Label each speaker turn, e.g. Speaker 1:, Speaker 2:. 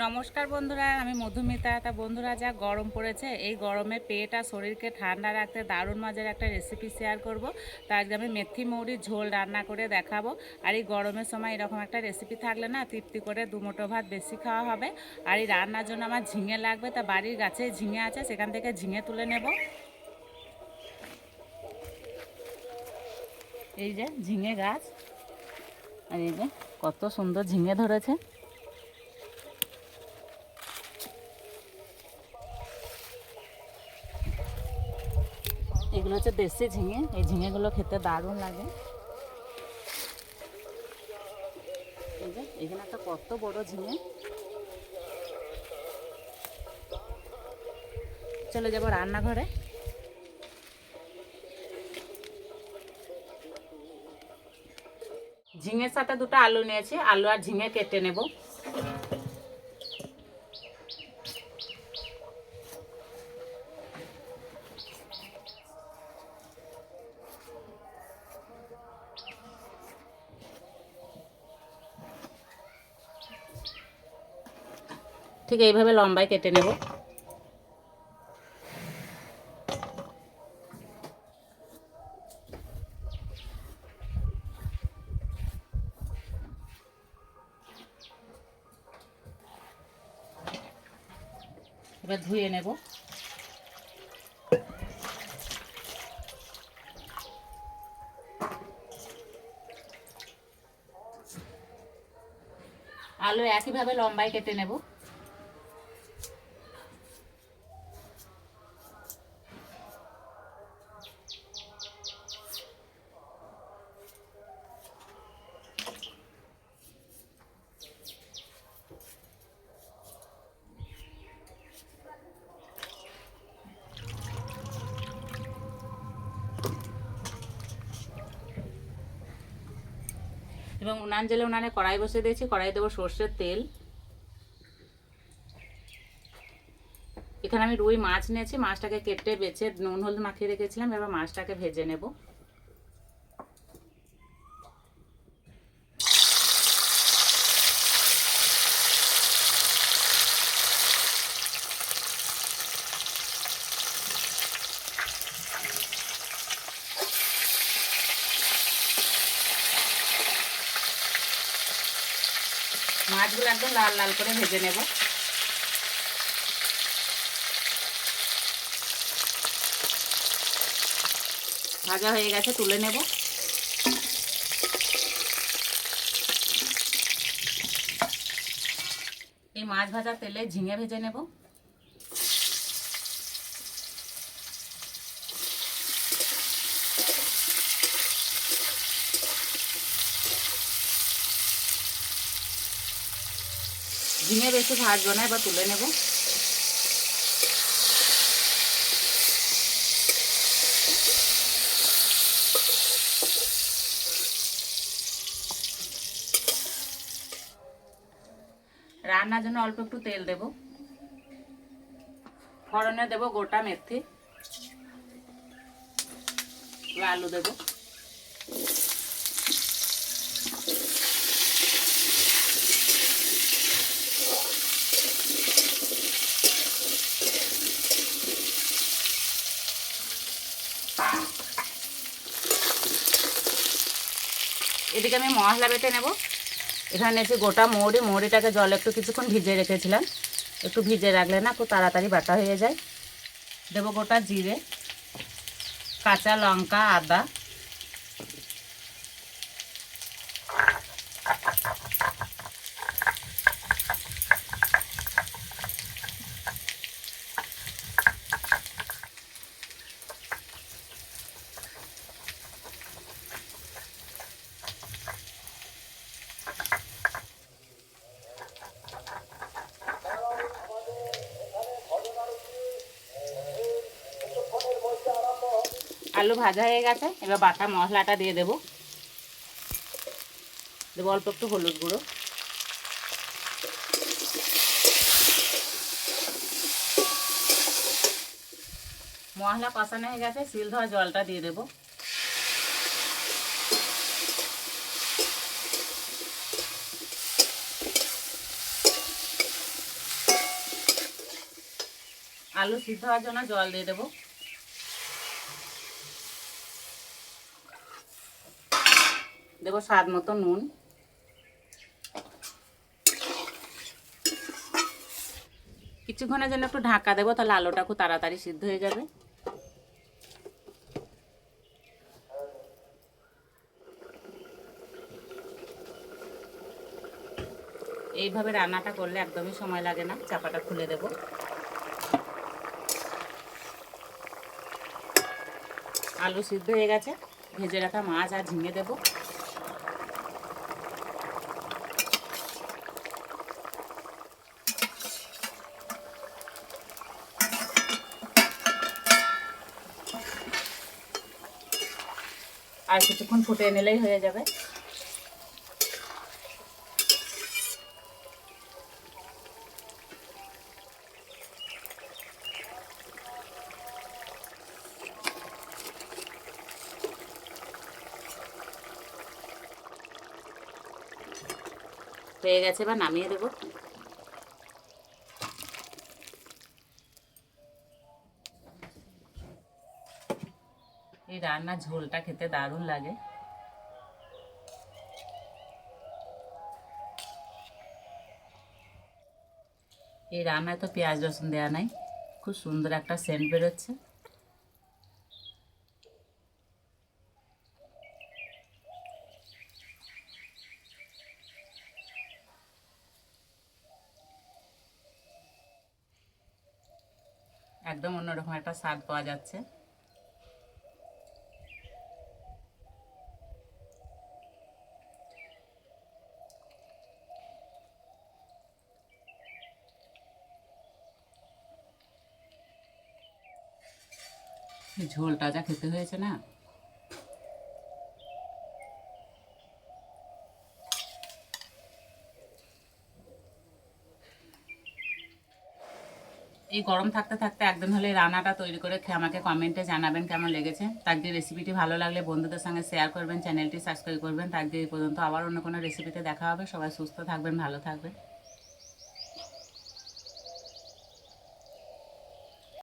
Speaker 1: নমস্কার বন্ধুরা, আমি মধুমিতা। তা বন্ধুরা, যা গরম পড়েছে, এই গরমে পেট আর শরীরকে ঠান্ডা রাখতে দারুণ মজার একটা রেসিপি শেয়ার করব। তা আজকে আমি মেথি মৌরির ঝোল রান্না করে দেখাবো। আর এই গরমের সময় এরকম একটা রেসিপি থাকলে না তৃপ্তি করে দুমুঠো ভাত বেশি খাওয়া হবে। আর এই রান্নার জন্য আমার ঝিঙে লাগবে। তা বাড়ির গাছে ঝিঙে আছে, সেখান থেকে ঝিঙে তুলে নেব। এই যে ঝিঙে গাছ, আর এই যে কত সুন্দর ঝিঙে ধরেছে। এগুলো হচ্ছে দেশি ঝিঙে। এই ঝিঙেগুলো খেতে দারুণ লাগে। এই যে এখানে একটা কত বড় ঝিঙে। চলে যাবো রান্নাঘরে। ঝিঙের সাথে দুটো আলু নিয়েছি, আলু আর ঝিঙে কেটে নেব। ঠিক এইভাবে লম্বায় কেটে নেব। এবার ধুয়ে নেব। আলু একইভাবে লম্বায় কেটে নেব। এবং উনান জেলে উনানে কড়াই বসিয়ে দিয়েছি। কড়াই দেবো সর্ষের তেল। এখানে আমি রুই মাছ নিয়েছি, মাছটাকে কেটে বেছে নুন হলুদ মাখিয়ে রেখেছিলাম। এবার মাছটাকে ভেজে নেব। মাছগুলো একদম লাল লাল করে ভেজে নেব। ভাজা হয়ে গেছে, তুলে নেব। এই মাছ ভাজা তেলে ঝিঙে ভেজে নেব। ঝিঙে বেশি ভাজবো না, এবার তুলে নেব। রান্নার জন্য অল্প একটু তেল দেব। ফোড়নে দেব গোটা মেথি, আলু দেব। এদিকে আমি মশলা বেটে নেব। এখানে নিয়েছি গোটা মৌরি। মৌরিটাকে জলে একটু কিছুক্ষণ ভিজিয়ে রেখেছিলাম। একটু ভিজিয়ে রাখলে না খুব তাড়াতাড়ি বাটা হয়ে যায়। দেব গোটা জিরে, কাঁচা লঙ্কা, আদা। আলু ভাজা হয়ে গেছে, এবার বাটা মশলাটা দিয়ে দেব। দেবো অল্প একটু হলুদ গুঁড়ো, মশলা কষানো হয়ে গেছে, শিল ধোয়া জলটা দিয়ে দেব। আলু সিদ্ধ হওয়ার জন্য জল দিয়ে দেবো। দেবো স্বাদ মতো নুন। কিছুক্ষণের জন্য একটু ঢাকা দেবো, তাহলে আলুটা খুব তাড়াতাড়ি সিদ্ধ হয়ে যাবে। এইভাবে রান্নাটা করলে একদমই সময় লাগে না। চাপাটা খুলে দেব। আলু সিদ্ধ হয়ে গেছে। ভেজে রাখা মাছ আর ঝিঙে দেব। আর কিছুক্ষণ ফুটে নিলেই হয়ে যাবে। হয়ে গেছে, বা নামিয়ে দেবো। এই রান্নার ঝোলটা খেতে দারুণ লাগে। এই রান্নায় তো পেঁয়াজ রসুন দেওয়া নাই, খুব সুন্দর একটা সেন্ট বেরোচ্ছে। একদম অন্যরকম একটা স্বাদ পাওয়া যাচ্ছে। ঝোলটা যা খেতে হয়েছে না। এই গরম থাকতে থাকতে একদিন হলে রান্নাটা তৈরি করে খেয়ে আমাকে কমেন্টে জানাবেন কেমন লেগেছে। তার যে রেসিপিটি ভালো লাগলে বন্ধুদের সঙ্গে শেয়ার করবেন, চ্যানেলটি সাবস্ক্রাইব করবেন। তার যে এই পর্যন্ত আবার অন্য কোনো রেসিপিতে দেখা হবে। সবাই সুস্থ থাকবেন, ভালো থাকবেন।